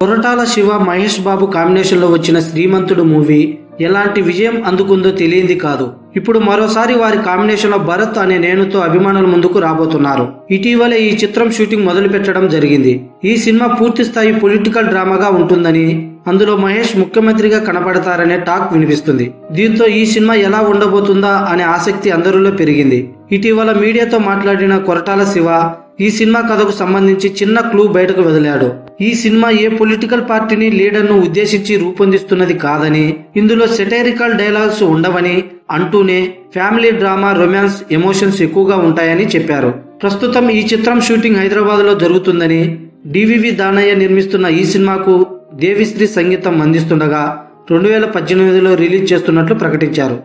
Koratala Shiva Mahesh Babu combination లో వచ్చిన శ్రీమంతుడు movie ఎలాంటి విజయం అందుకుందో తెలియంది కాదు. ఇప్పుడు మరోసారి వారి కాంబినేషన్ లో భరత్ అనే నేనుతో అభిమానుల ముందుకు రాబోతున్నారు. ఇటీవలే ఈ చిత్రం షూటింగ్ మొదలు పెట్టడం జరిగింది. ఈ సినిమా పూర్తి స్థాయి పొలిటికల్ డ్రామాగా ఉంటుందని, అందులో మహేష్ ముఖ్యమంత్రిగా కనపడతారనే టాక్ వినిపిస్తుంది. దీంతో ఈ సినిమా ఎలా ఉండబోతుందా అనే ఆసక్తి అందరిలో పెరిగింది. ఇటీవల మీడియాతో మాట్లాడిన కొరటాల శివ ఈ సినిమా కథకు సంబంధించి చిన్న క్లూ బయటకు వదిలాడు. ఈ సినిమా ఏ పొలిటికల్ పార్టీని లీడర్ను ఉద్దేశించి రూపొందిస్తున్నది కాదని, ఇందులో సెటైరికల్ డైలాగ్స్ ఉండవని అంటూనే ఫ్యామిలీ డ్రామా, రొమాన్స్, ఎమోషన్స్ ఎక్కువగా ఉంటాయని చెప్పారు. ప్రస్తుతం ఈ చిత్రం షూటింగ్ హైదరాబాద్ లో జరుగుతుందని, డివివి దానయ్య నిర్మిస్తున్న ఈ సినిమాకు దేవిశ్రీ సంగీతం అందిస్తుండగా 2018లో రిలీజ్ చేస్తున్నట్లు ప్రకటించారు.